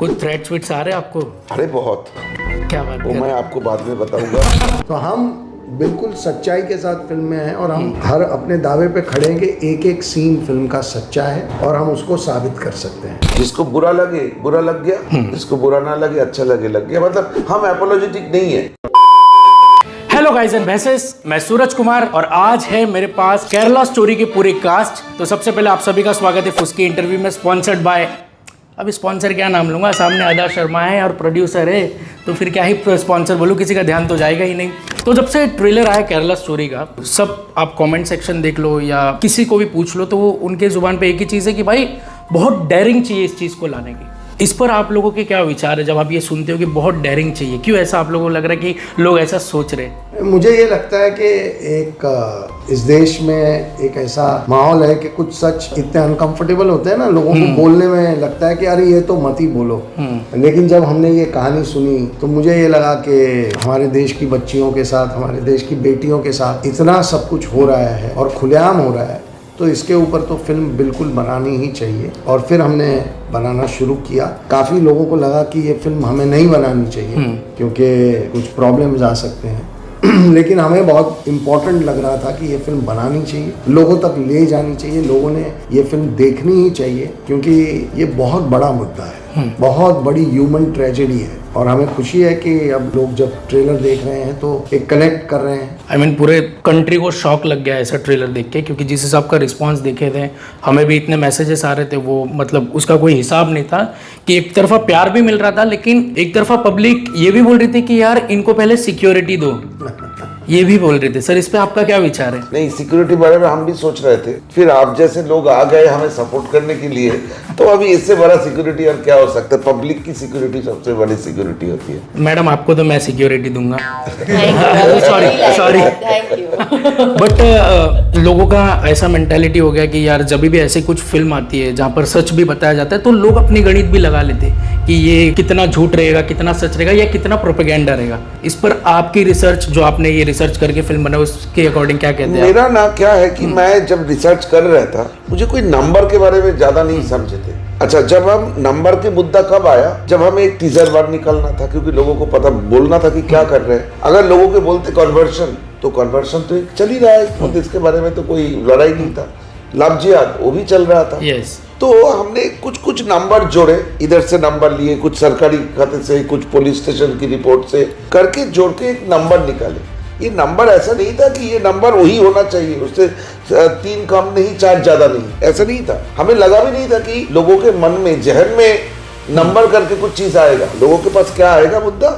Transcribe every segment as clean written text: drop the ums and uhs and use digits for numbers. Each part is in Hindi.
कुछ थ्रेट्स विट्स आ रहे हैं आपको? अरे बहुत। क्या बात वो कर मैं आपको बाद में बताऊंगा। तो हम बिल्कुल सच्चाई के साथ फिल्म में हैं और हम हर अपने दावे पे खड़े हैं कि एक एक सीन फिल्म का सच्चा है और हम उसको साबित कर सकते हैं। जिसको बुरा लगे बुरा लग गया, जिसको बुरा ना लगे अच्छा लगे लग गया। मतलब हम एपोलॉजेटिक नहीं है। हेलो गाइस एंड भैसेस, मैं सूरज कुमार और आज है मेरे पास केरला स्टोरी की पूरी कास्ट। तो सबसे पहले आप सभी का स्वागत है फुस्की इंटरव्यू में, स्पॉन्सर्ड बाय, अब स्पॉन्सर क्या नाम लूँगा, सामने आदा शर्मा है और प्रोड्यूसर है, तो फिर क्या ही स्पॉन्सर बोलूँ, किसी का ध्यान तो जाएगा ही नहीं। तो जब से ट्रेलर आया केरला स्टोरी का, सब आप कमेंट सेक्शन देख लो या किसी को भी पूछ लो तो वो उनके जुबान पे एक ही चीज़ है कि भाई बहुत डेयरिंग चाहिए इस चीज़ को लाने की। इस पर आप लोगों के क्या विचार है जब आप ये सुनते हो कि बहुत डेयरिंग चाहिए? क्यों ऐसा आप लोगों को लग रहा है कि लोग ऐसा सोच रहे हैं? मुझे ये लगता है कि एक इस देश में एक ऐसा माहौल है कि कुछ सच इतने अनकंफर्टेबल होते हैं ना, लोगों को बोलने में लगता है कि अरे ये तो मत ही बोलो। लेकिन जब हमने ये कहानी सुनी तो मुझे ये लगा कि हमारे देश की बच्चियों के साथ, हमारे देश की बेटियों के साथ इतना सब कुछ हो रहा है और खुलेआम हो रहा है, तो इसके ऊपर तो फिल्म बिल्कुल बनानी ही चाहिए। और फिर हमने बनाना शुरू किया। काफ़ी लोगों को लगा कि ये फिल्म हमें नहीं बनानी चाहिए क्योंकि कुछ प्रॉब्लम्स आ सकते हैं लेकिन हमें बहुत इम्पोर्टेंट लग रहा था कि ये फिल्म बनानी चाहिए, लोगों तक ले जानी चाहिए, लोगों ने ये फिल्म देखनी ही चाहिए क्योंकि ये बहुत बड़ा मुद्दा है, बहुत बड़ी ह्यूमन ट्रेजेडी है। और हमें खुशी है कि अब लोग जब ट्रेलर देख रहे हैं तो एक कनेक्ट कर रहे हैं। I mean, पूरे कंट्री को शॉक लग गया ऐसा ट्रेलर देख के, क्योंकि जिस हिसाब का रिस्पांस देखे थे, हमें भी इतने मैसेजेस आ रहे थे, वो मतलब उसका कोई हिसाब नहीं था कि एक तरफा प्यार भी मिल रहा था लेकिन एक तरफा पब्लिक ये भी बोल रही थी कि यार इनको पहले सिक्योरिटी दो, ये भी बोल रहे थे। सर इस पे आपका क्या विचार है? नहीं, सिक्योरिटी बारे में हम भी सोच रहे थे, फिर आप जैसे लोग आ गए हमें सपोर्ट करने के लिए, तो अभी इससे बड़ा सिक्योरिटी और क्या हो सकता है। पब्लिक की सिक्योरिटी सबसे बड़ी सिक्योरिटी होती है। मैडम आपको तो मैं सिक्योरिटी दूंगा। सॉरी बट लोगों का ऐसा मेंटालिटी हो गया कि यार जब भी ऐसे कुछ फिल्म आती है जहाँ पर सच भी बताया जाता है तो लोग अपनी गणित भी लगा लेते कि ये कितना झूठ रहेगा, कितना सच रहेगा या कितना प्रोपेगेंडा रहेगा। इस पर आपकी रिसर्च, जो आपने ये रिसर्च करके फिल्म बनाई, उसके अकॉर्डिंग क्या कहते हैं? मेरा ना क्या है कि मैं जब रिसर्च कर रहा था मुझे कोई नंबर के बारे में ज्यादा नहीं समझे थे। अच्छा, जब हम नंबर के मुद्दा कब आया, जब हमें एक टीजर वन निकालना था क्योंकि लोगों को पता बोलना था कि क्या कर रहे हैं। अगर लोगों के बोलते कन्वर्शन, तो कन्वर्शन तो एक चल ही रहा है, तो इसके बारे में तो कोई लड़ाई नहीं था। लव जिहाद वो भी चल रहा था। यस। तो हमने कुछ नंबर जोड़े, इधर से नंबर लिए, कुछ सरकारी खाते से, कुछ पुलिस स्टेशन की रिपोर्ट से करके जोड़ के एक नंबर निकाले। ये नंबर ऐसा नहीं था कि ये नंबर वही होना चाहिए, उससे 3 कम नहीं 4 ज्यादा नहीं, ऐसा नहीं था। हमें लगा भी नहीं था कि लोगों के मन में, जहन में नंबर करके कुछ चीज आएगा। लोगों के पास क्या आएगा मुद्दा,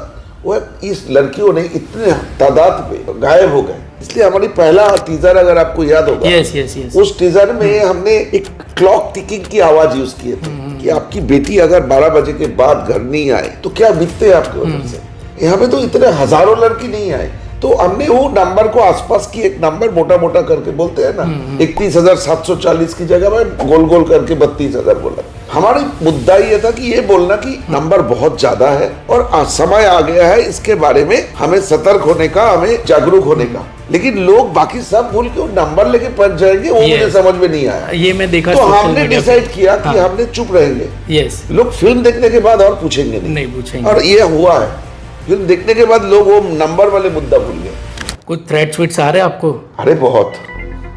वो इस लड़कियों ने इतने तादाद पे गायब हो गए। इसलिए हमारी पहला टीजर, अगर आपको याद होगा, yes. उस टीजर में हमने एक क्लॉक टिकिंग की आवाज यूज किए थे कि आपकी बेटी अगर 12 बजे के बाद घर नहीं आए तो क्या बीतते आपके उधर से। यहाँ पे तो इतने हजारों लड़की नहीं आए, तो हमने वो नंबर को आसपास की एक नंबर मोटा मोटा करके बोलते हैं ना, 31,740 की जगह में गोल गोल करके 32,000 बोला। हमारा मुद्दा ये था कि ये बोलना कि नंबर बहुत ज्यादा है और समय आ गया है इसके बारे में हमें सतर्क होने का, हमें जागरूक होने का। लेकिन लोग बाकी सब भूल के वो नंबर लेके पहुंच जाएंगे, वो मुझे समझ में नहीं आया। ये मैं देखा। तो हमने डिसाइड किया कि हमने चुप रहेंगे। यस। लोग फिल्म देखने के बाद और पूछेंगे नहीं पूछेंगे। और ये हुआ है, फिल्म देखने के बाद लोग वो नंबर वाले मुद्दा भूल गए। कुछ थ्रेट्स विट्स आ रहे हैं आपको? अरे बहुत।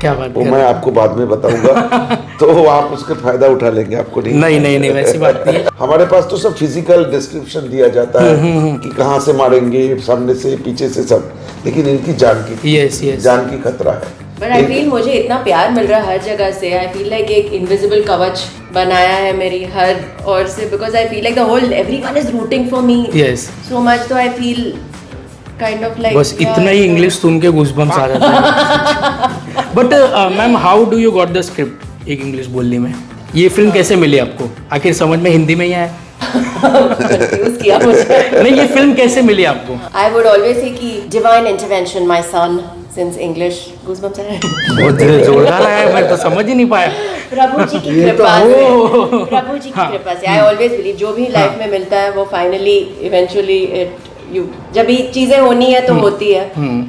क्या बात वो मैं आपको बाद में बताऊंगा तो आप उसका फायदा उठा लेंगे। आपको नहीं वैसी बात नहीं है। हमारे पास तो सब फिजिकल डिस्क्रिप्शन दिया जाता है कि कहाँ से मारेंगे, सामने से, पीछे से, सब, लेकिन इनकी जान की जान की खतरा है। बट आई फील मुझे इतना प्यार मिल रहा है हर जगह से। आई फील लाइक एक इनविजिबल कवच बनाया है मेरी हर और से, because I feel like the whole everyone is rooting for me so much. तो I feel kind of like, बस इतना ही इंग्लिश सुन के गूज़बम्स आ जाता है। But ma'am, how do you got the script एक इंग्लिश बोलने में? ये फिल्म कैसे मिली आपको? आखिर समझ में हिंदी में ही आया? कंफ्यूज किया मुझे। नहीं, ये फिल्म कैसे मिली आपको? आई वुड ऑलवेज से कि divine intervention my son, since English goosebumps है। बहुत जोरदार है, मैं तो समझ ही नहीं पाया। प्रभु जी की कृपा से, प्रभु जी की कृपा से। आई ऑलवेज बिलीव जो भी लाइफ में मिलता है वो फाइनली इवेंचुअली इट जब ये चीजें होनी है तो होती है,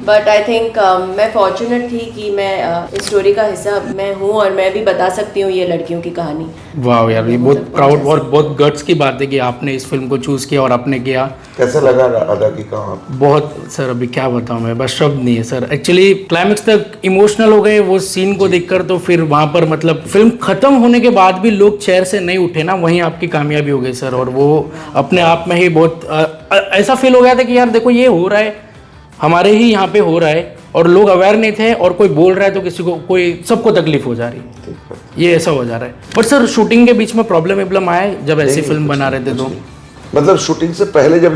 बट आई थिंक मैं फॉर्चुनेट थी कि मैं इस स्टोरी का हिस्सा मैं हूँ और मैं भी बता सकती हूँ ये लड़कियों की कहानी। वाह यार, ये बहुत प्राउड और बहुत गट्स की बात है कि आपने इस फिल्म को चूज किया और आपने किया। कैसा लगा अदा की काम? बहुत सर, अभी क्या बताऊं मैं, बस शब्द नहीं है सर। एक्चुअली क्लाइमेक्स तक इमोशनल हो गए वो सीन को देखकर, तो फिर वहां पर मतलब फिल्म खत्म होने के बाद भी लोग चेयर से नहीं उठे ना, वहीं आपकी कामयाबी हो गई सर। और वो अपने आप में ही बहुत ऐसा फील हो गया था कि यार देखो ये हो रहा है, हमारे ही यहाँ पे हो रहा है और लोग अवेयर नहीं थे, और कोई बोल रहा है तो किसी को कोई सबको तकलीफ हो जा रही है, ये ऐसा हो जा रहा है। बट सर शूटिंग के बीच में प्रॉब्लम आया जब ऐसी फिल्म बना रहे थे तो? मतलब शूटिंग से पहले जब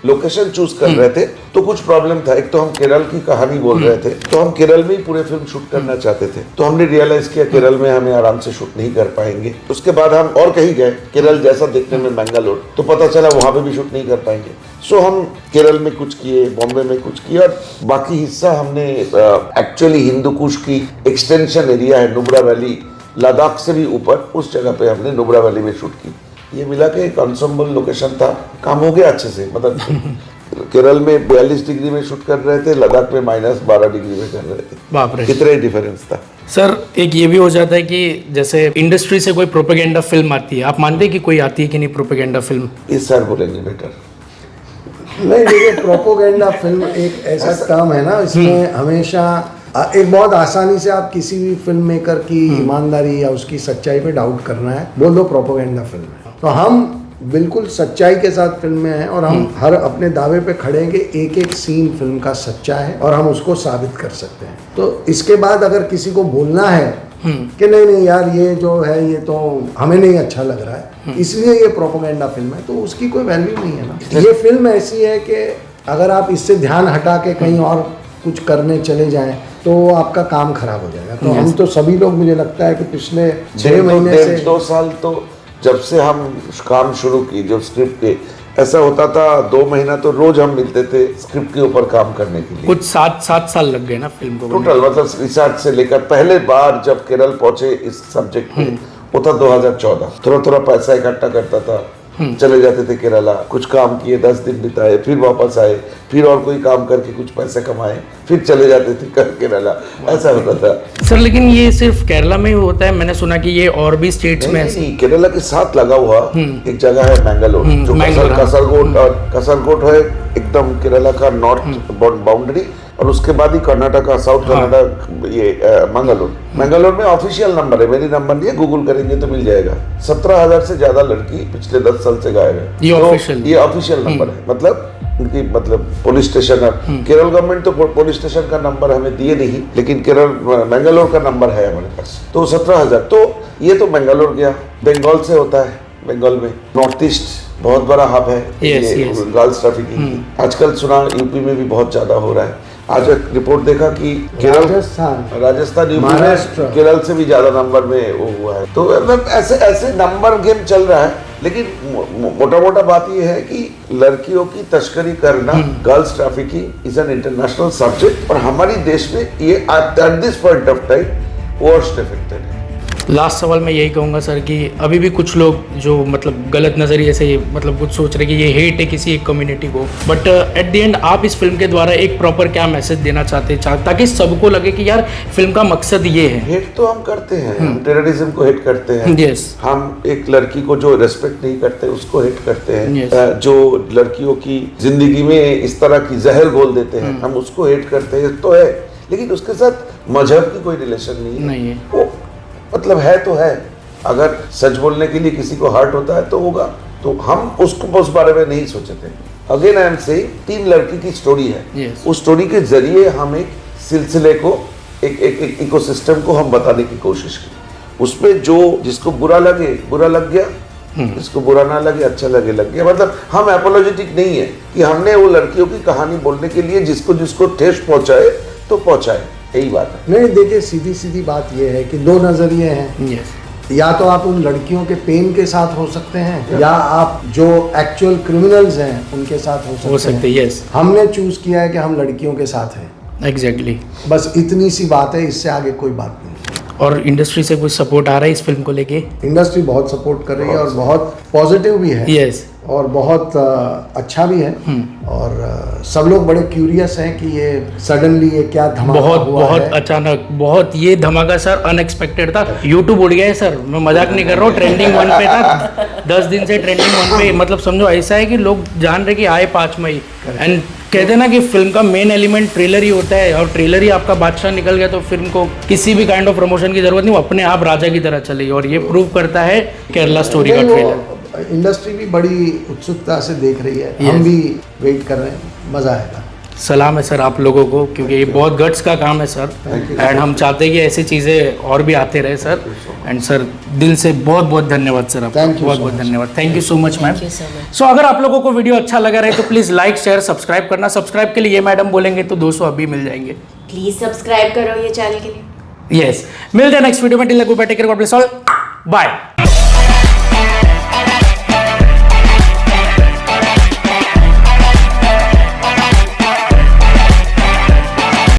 लोकेशन चूज कर रहे थे तो कुछ प्रॉब्लम था। एक तो हम केरल की कहानी बोल रहे थे, तो हम केरल में ही पूरे फिल्म शूट करना चाहते थे, तो हमने रियलाइज किया केरल में हमें आराम से शूट नहीं कर पाएंगे। उसके बाद हम और कहीं गए, केरल जैसा देखने में बेंगलोर, तो पता चला वहां पे भी शूट नहीं कर पाएंगे। सो हम केरल में कुछ किए, बॉम्बे में कुछ किया, और बाकी हिस्सा हमने एक्चुअली हिंदू कुश की एक्सटेंशन एरिया है नुब्रा वैली, लद्दाख से भी ऊपर, उस जगह पे हमने नुब्रा वैली में शूट की। ये मिला के एक एन्सेम्बल लोकेशन था, काम हो गया अच्छे से। मतलब केरल में 42 डिग्री में शूट कर रहे थे, लद्दाख में -12 डिग्री में कर रहे थे। बाप रे, कितना ही डिफरेंस था सर। एक ये भी हो जाता है कि जैसे इंडस्ट्री से कोई प्रोपेगेंडा फिल्म आती है, आप मानते हैं कि कोई आती है कि नहीं प्रोपेगेंडा फिल्म? इस सर बोलेंगे बेटर। नहीं देखिए, प्रोपोगेंडा फिल्म एक ऐसा टर्म है ना, इसमें हमेशा एक बहुत आसानी से आप किसी भी फिल्म मेकर की ईमानदारी या उसकी सच्चाई पे डाउट करना है, बोल दो प्रोपोगेंडा फिल्म है। तो हम बिल्कुल सच्चाई के साथ फिल्म में हैं और हम हर अपने दावे पे खड़े हैं कि एक एक सीन फिल्म का सच्चा है और हम उसको साबित कर सकते हैं। तो इसके बाद अगर किसी को बोलना है कि नहीं यार ये जो है ये तो हमें नहीं अच्छा लग रहा है, इसलिए ये प्रोपोगेंडा फिल्म है, तो उसकी कोई वैल्यू नहीं है ना। ये फिल्म ऐसी है कि अगर आप इससे ध्यान हटा के कहीं और कुछ करने चले जाएं तो आपका काम खराब हो जाएगा। तो हम तो सभी लोग, मुझे लगता है कि पिछले 6 महीने से 2 साल तो जब से हम काम शुरू की, जो स्क्रिप्ट के, ऐसा होता था 2 महीना तो रोज हम मिलते थे स्क्रिप्ट के ऊपर काम करने के लिए। कुछ 7 साल लग गए ना फिल्म को टोटल, मतलब रिसर्च से लेकर पहले बार जब केरल पहुंचे इस सब्जेक्ट पे, वो था 2014। थोड़ा पैसा इकट्ठा करता था, चले जाते थे केरला, कुछ काम किए, 10 दिन बिताए, फिर वापस आए, फिर और कोई काम करके कुछ पैसे कमाए, फिर चले जाते थे केरला, ऐसा होता था सर। लेकिन ये सिर्फ केरला में ही होता है? मैंने सुना कि ये और भी स्टेट्स में? नहीं, केरला के साथ लगा हुआ एक जगह है मैंगलोर, जो कसरगोड है एकदम केरला का नॉर्थ बाउंड्री, और उसके बाद ही कर्नाटका, साउथ कर्नाटक, ये मैंगलोर में ऑफिशियल नंबर है, मेरी नंबर नहीं है, गूगल करेंगे तो मिल जाएगा। 17,000 से ज्यादा लड़की पिछले 10 साल से गायब है। ये ऑफिशियल नंबर है, मतलब उनकी पुलिस स्टेशन है। केरल गवर्नमेंट तो पुलिस स्टेशन का नंबर हमें दिए नहीं, लेकिन मैंगलोर का नंबर है हमारे पास। तो 17,000, तो ये तो मैंगलोर गया। बंगाल से होता है, बंगाल में नॉर्थ ईस्ट बहुत बड़ा हब है गर्ल्स ट्रैफिकिंग। आजकल सुना यूपी में भी बहुत ज्यादा हो रहा है। आज एक रिपोर्ट देखा कि केरल, राजस्थान, महाराष्ट्र, केरल से भी ज्यादा नंबर में वो हुआ है। तो मतलब ऐसे नंबर गेम चल रहा है। लेकिन मोटा बात ये है कि लड़कियों की तस्करी करना, girls trafficking is an international subject, और हमारी देश में ये at this point of time worst affected है। लास्ट सवाल मैं यही कहूँगा सर कि अभी भी कुछ लोग जो मतलब गलत नज़रिए से मतलब कुछ सोच रहे कि ये हेट है किसी एक कम्युनिटी को, बट एट द एंड आप इस फिल्म के द्वारा एक प्रॉपर क्या मैसेज देना चाहते हैं ताकि सबको लगे कि यार फिल्म का मकसद ये है? हेट तो हम करते हैं, हम टेररिज्म को हेट करते हैं। yes. हम एक लड़की को जो रेस्पेक्ट नहीं करते उसको हेट करते हैं। yes. जो लड़कियों की जिंदगी में इस तरह की जहर घोल देते हैं, हम उसको हेट करते हैं, तो है। लेकिन उसके साथ मजहब की कोई रिलेशन नहीं है। वो मतलब है तो है, अगर सच बोलने के लिए किसी को हर्ट होता है तो होगा, तो हम उसको उस बारे में नहीं सोचे थे। अगेन आई एम सेइंग, 3 लड़की की स्टोरी है। yes. उस स्टोरी के जरिए हम एक सिलसिले को, एक इकोसिस्टम को हम बताने की कोशिश की। उसमें जो जिसको बुरा लगे बुरा लग गया, जिसको बुरा ना लगे अच्छा लगे लग गया। मतलब हम एपोलॉजेटिक नहीं है कि हमने वो लड़कियों की कहानी बोलने के लिए जिसको ठेस पहुंचाए तो पहुंचाए, यही बात है। नहीं देखिए, सीधी बात यह है कि 2 नजरिए हैं। yes. या तो आप उन लड़कियों के पेन के साथ हो सकते हैं, या आप जो एक्चुअल क्रिमिनल्स हैं उनके साथ हो सकते हैं। yes. हमने चूज किया है कि हम लड़कियों के साथ हैं। एग्जैक्टली बस इतनी सी बात है, इससे आगे कोई बात नहीं। और इंडस्ट्री से कुछ सपोर्ट आ रहा है इस फिल्म को लेके? इंडस्ट्री बहुत सपोर्ट कर रही है और बहुत पॉजिटिव भी है। yes. और बहुत अच्छा भी है। और सब लोग बड़े क्यूरियस हैं कि ये सडनली ये क्या धमाका बहुत हुआ बहुत है। अचानक, बहुत ये धमाका सर अनएक्सपेक्टेड था। यूट्यूब उड़ गया है सर, मैं मजाक नहीं कर रहा हूँ। ट्रेंडिंग 1 पे था, 10 दिन से ट्रेंडिंग 1 पे। मतलब समझो ऐसा है कि लोग जान रहे कि आए 5 मई। एंड कहते हैं ना कि फिल्म का मेन एलिमेंट ट्रेलर ही होता है, और ट्रेलर ही आपका बादशाह निकल गया तो फिल्म को किसी भी काइंड ऑफ प्रमोशन की जरूरत नहीं, वो अपने आप राजा की तरह चलेगी। और ये प्रूव करता है केरला स्टोरी का ट्रेलर। इंडस्ट्री भी बड़ी उत्सुकता से देख रही है, हम भी वेट कर रहे हैं, मजा आएगा। सलाम है सर आप लोगों को, क्योंकि ये बहुत गट्स का काम है सर। एंड हम चाहते हैं कि ऐसी चीज़ें और भी आते रहे सर। एंड सर दिल से बहुत बहुत धन्यवाद सर, आपका Thank you बहुत so बहुत much. धन्यवाद। Thank you so much ma'am. Thank you so much. सो अगर आप लोगों को वीडियो अच्छा लगा रहे तो प्लीज़ लाइक शेयर सब्सक्राइब करना। सब्सक्राइब के लिए ये मैडम बोलेंगे तो 200 अभी मिल जाएंगे। प्लीज सब्सक्राइब करो ये चैनल के लिए। यस, मिलते हैं नेक्स्ट वीडियो में। Till then goodbye, take care, God bless all, bye.